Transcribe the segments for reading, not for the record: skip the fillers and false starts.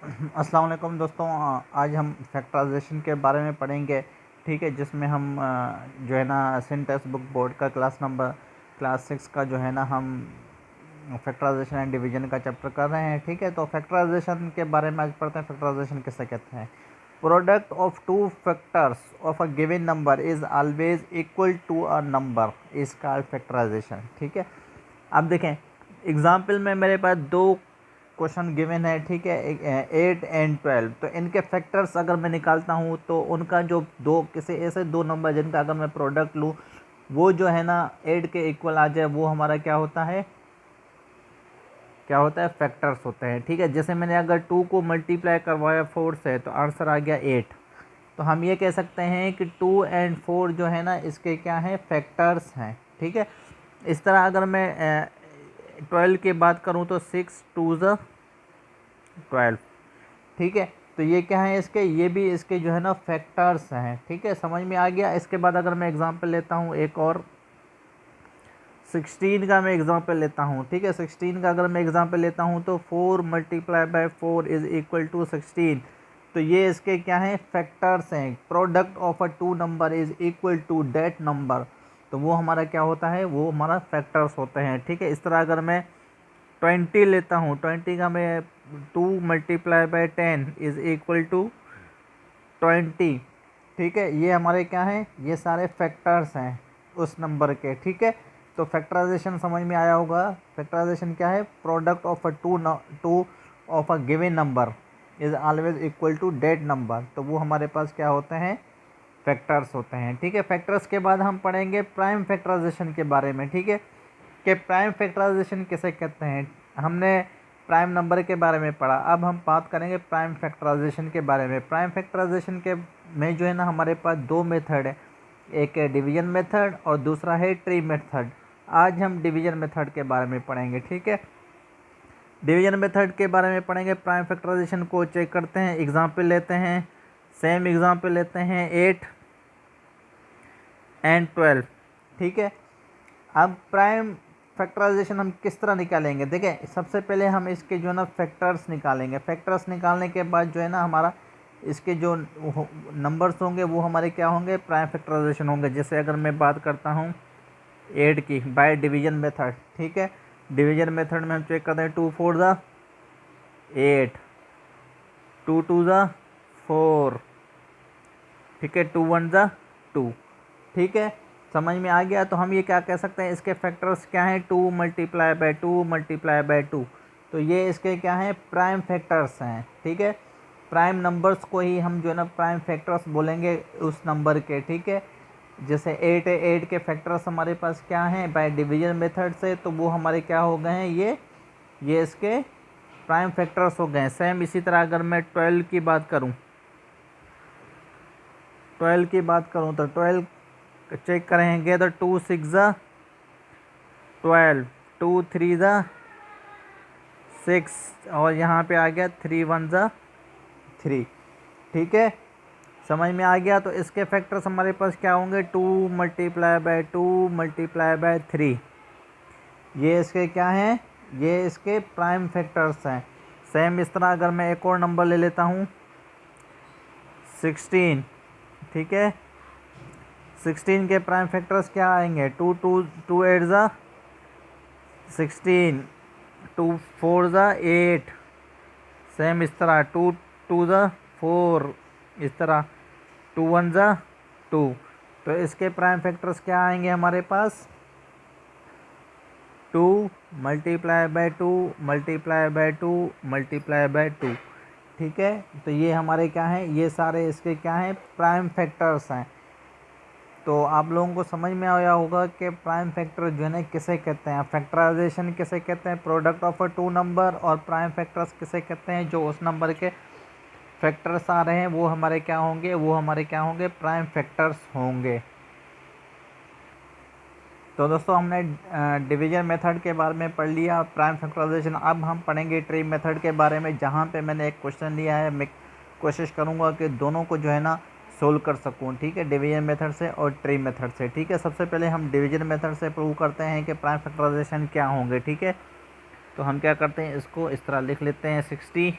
अस्सलाम वालेकुम दोस्तों। आज हम फैक्टराइजेशन के बारे में पढ़ेंगे। ठीक है, जिसमें हम जो है ना सिंटेक्स बुक बोर्ड का क्लास 6 का जो है ना हम फैक्टराइजेशन एंड डिवीजन का चैप्टर कर रहे हैं। ठीक है, तो फैक्टराइजेशन के बारे में आज पढ़ते हैं। फैक्टराइजेशन किसे कहते हैं? Product of two factors of a given number is always equal to a number is called factorization. ठीक है, अब देखें एग्जाम्पल में मेरे पास दो क्वेश्चन गिवन है। ठीक है, 8 एंड 12। तो इनके फैक्टर्स अगर मैं निकालता हूँ तो उनका जो दो किसी ऐसे दो नंबर जिनका अगर मैं प्रोडक्ट लूँ वो जो है ना 8 के इक्वल आ जाए, वो हमारा क्या होता है फैक्टर्स होते हैं। ठीक है, जैसे मैंने अगर 2 को मल्टीप्लाई करवाया 4 से तो आंसर आ गया 8। तो हम ये कह सकते हैं कि 2 एंड 4 जो है ना इसके क्या हैं फैक्टर्स हैं। ठीक है, इस तरह अगर मैं 12 की बात करूं तो 6 2 ज़ 12। ठीक है, तो ये क्या है इसके, ये भी इसके जो है ना फैक्टर्स हैं। ठीक है, समझ में आ गया। इसके बाद अगर मैं एग्जांपल लेता हूँ एक और 16 का मैं एग्जांपल लेता हूँ। ठीक है, 16 का अगर मैं एग्जांपल लेता हूँ तो 4 multiply by 4 is equal to 16। तो ये इसके क्या हैं फैक्टर्स हैं। Product of a two number is equal to that number, तो वो हमारा क्या होता है, वो हमारा फैक्टर्स होते हैं। ठीक है, इस तरह अगर मैं 20 लेता हूँ, 20 का मैं 2 multiply by 10 is equal to 20। ठीक है, ये हमारे क्या हैं, ये सारे फैक्टर्स हैं उस नंबर के। ठीक है, तो फैक्टराइजेशन समझ में आया होगा। फैक्टराइजेशन क्या है? Product of a two of a given number is always equal to that number, तो वो हमारे पास क्या होते हैं फैक्टर्स होते हैं। ठीक है, फैक्टर्स के बाद हम पढ़ेंगे प्राइम फैक्टराइजेशन के बारे में। ठीक है, कि प्राइम फैक्टराइजेशन किसे कहते हैं। हमने प्राइम नंबर के बारे में पढ़ा, अब हम बात करेंगे प्राइम फैक्टराइजेशन के बारे में। प्राइम फैक्टराइजेशन के में जो है ना हमारे पास दो मेथड है, एक है डिवीजन मेथड और दूसरा है ट्री मेथड। आज हम डिवीजन मेथड के बारे में पढ़ेंगे। ठीक है, डिवीजन मेथड के बारे में पढ़ेंगे। प्राइम फैक्टराइजेशन को चेक करते हैं, एग्जाम्पल लेते हैं, सेम एग्जाम्पल लेते हैं 8 एंड 12। ठीक है, अब प्राइम फैक्टराइजेशन हम किस तरह निकालेंगे? देखें, सबसे पहले हम इसके जो है ना फैक्टर्स निकालेंगे। फैक्टर्स निकालने के बाद जो है ना हमारा इसके जो नंबर्स होंगे वो हमारे क्या होंगे प्राइम फैक्टराइजेशन होंगे। जैसे अगर मैं बात करता हूँ 8 की बाय डिवीजन मेथड। ठीक है, डिवीजन मेथड में हम चेक करते हैं 2 4 ज़ा 8, 2 2 ज़ा 4। ठीक है, 2 1 ज़ा 2। ठीक है, समझ में आ गया। तो हम ये क्या कह सकते हैं, इसके फैक्टर्स क्या हैं 2 मल्टीप्लाई बाय 2 मल्टीप्लाई बाय 2। तो ये इसके क्या हैं प्राइम फैक्टर्स हैं। ठीक है, प्राइम नंबर्स को ही हम जो है ना प्राइम फैक्टर्स बोलेंगे उस नंबर के। ठीक है, जैसे 8 है, 8 के फैक्टर्स हमारे पास क्या हैं बाय डिवीजन मेथड से, तो वो हमारे क्या हो गए हैं, ये इसके प्राइम फैक्टर्स हो गए हैं। सेम इसी तरह अगर मैं 12 की बात करूँ, 12 की बात करूँ तो 12 चेक करेंगे तो 2 6 ज़ा 12, 2 3 ज़ा 6 और यहाँ पे आ गया 3 1 ज़ा 3। ठीक है, समझ में आ गया। तो इसके फैक्टर्स हमारे पास क्या होंगे 2 मल्टीप्लाई बाय 2 मल्टीप्लाई बाय 3। ये इसके क्या हैं, ये इसके प्राइम फैक्टर्स हैं। सेम इस तरह अगर मैं एक और नंबर ले लेता हूँ 16। ठीक है, 16 के प्राइम फैक्टर्स क्या आएंगे 2 2 2 8 ज़ा 16, 2 4 ज़ा 8। सेम इस तरह 2 2 ज़ा 4, इस तरह 2 1 ज़ा 2। तो इसके प्राइम फैक्टर्स क्या आएंगे हमारे पास 2 multiply bye 2 multiply bye 2 multiply bye 2। ठीक है, तो ये हमारे क्या हैं, ये सारे इसके क्या हैं प्राइम फैक्टर्स हैं। तो आप लोगों को समझ में आया होगा कि प्राइम फैक्टर जो है ना किसे कहते हैं, फैक्टराइजेशन किसे कहते हैं product of a two number, और प्राइम फैक्टर्स किसे कहते हैं जो उस नंबर के फैक्टर्स आ रहे हैं वो हमारे क्या होंगे, वो हमारे क्या होंगे प्राइम फैक्टर्स होंगे। तो दोस्तों हमने डिवीजन मेथड के बारे में पढ़ लिया, प्राइम फैक्टराइजेशन। अब हम पढ़ेंगे ट्री मेथड के बारे में, जहाँ पे मैंने एक क्वेश्चन लिया है। मैं कोशिश करूँगा कि दोनों को जो है ना सोल्व कर सकूँ। ठीक है, डिवीजन मेथड से और ट्री मेथड से। ठीक है, सबसे पहले हम डिवीजन मेथड से प्रूव करते हैं कि प्राइम फैक्टराइजेशन क्या होंगे। ठीक है, तो हम क्या करते हैं, इसको इस तरह लिख लेते हैं 60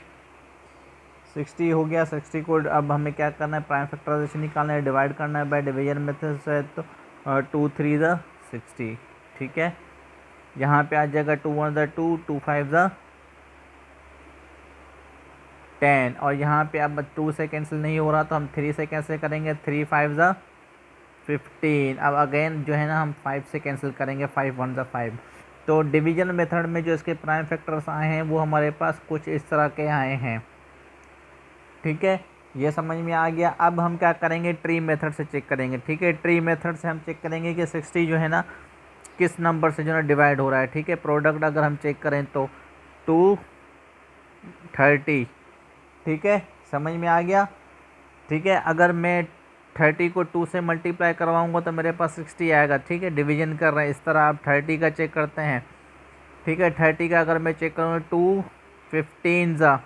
60 हो गया। 60 को अब हमें क्या करना है, प्राइम फैक्टराइजेशन निकालना है, डिवाइड करना है बाय डिवीजन मेथड से। तो 2 3 ज़ा 60, ठीक है। यहाँ पे आ जाएगा 2 1 ज़ा 2, 2 5 ज़ा 10, और यहाँ पे अब 2 से कैंसिल नहीं हो रहा तो हम 3 से कैंसिल करेंगे, 3 5 ज़ा 15। अब अगेन जो है ना हम 5 से कैंसिल करेंगे, 5 1 ज़ा 5। तो डिवीजन मेथड में जो इसके प्राइम फैक्टर्स आए हैं वो हमारे पास कुछ इस तरह के आए हैं, ठीक है। ये समझ में आ गया। अब हम क्या करेंगे, ट्री मेथड से चेक करेंगे, ठीक है। ट्री मेथड से हम चेक करेंगे कि 60 जो है ना किस नंबर से जो है डिवाइड हो रहा है, ठीक है। प्रोडक्ट अगर हम चेक करें तो 2 30, ठीक है, समझ में आ गया, ठीक है। अगर मैं 30 को 2 से मल्टीप्लाई करवाऊंगा तो मेरे पास 60 आएगा, ठीक है। डिवीजन कर रहे हैं इस तरह। आप 30 का चेक करते हैं, ठीक है। 30 का अगर मैं चेक करूँगा 2 15 ज़ा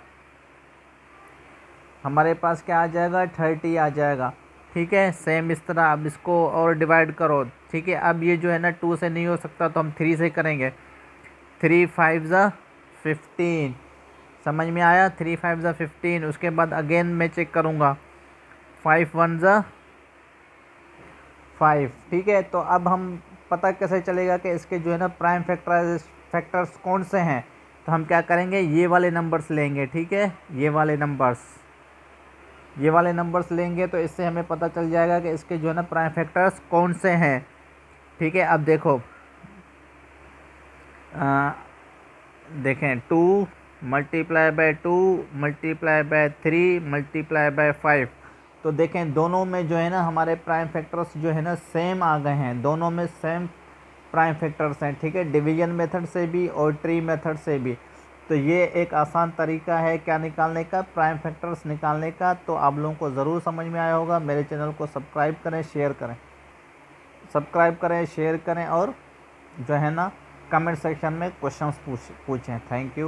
हमारे पास क्या आ जाएगा, 30 आ जाएगा, ठीक है। सेम इस तरह अब इसको और डिवाइड करो, ठीक है। अब ये जो है ना 2 से नहीं हो सकता तो हम 3 से करेंगे। 3 5 ज़ा 15, समझ में आया, 3 5 ज़ा 15। उसके बाद अगेन मैं चेक करूँगा 5 1 ज़ा 5, ठीक है। तो अब हम पता कैसे चलेगा कि इसके जो है ना प्राइम फैक्टर्स कौन से हैं, तो हम क्या करेंगे, ये वाले नंबर्स लेंगे, ठीक है। ये वाले नंबर्स लेंगे तो इससे हमें पता चल जाएगा कि इसके जो है ना प्राइम फैक्टर्स कौन से हैं, ठीक है। अब देखो देखें 2 multiply bye 2 multiply bye 3 multiply by 5, तो देखें दोनों में जो है ना हमारे प्राइम फैक्टर्स जो है ना सेम आ गए हैं, दोनों में सेम प्राइम फैक्टर्स हैं, ठीक है। डिवीजन मेथड से भी और ट्री मेथड से भी। तो ये एक आसान तरीका है क्या निकालने का, प्राइम फैक्टर्स निकालने का। तो आप लोगों को ज़रूर समझ में आया होगा। मेरे चैनल को सब्सक्राइब करें, शेयर करें, और जो है ना कमेंट सेक्शन में क्वेश्चंस पूछें। Thank you.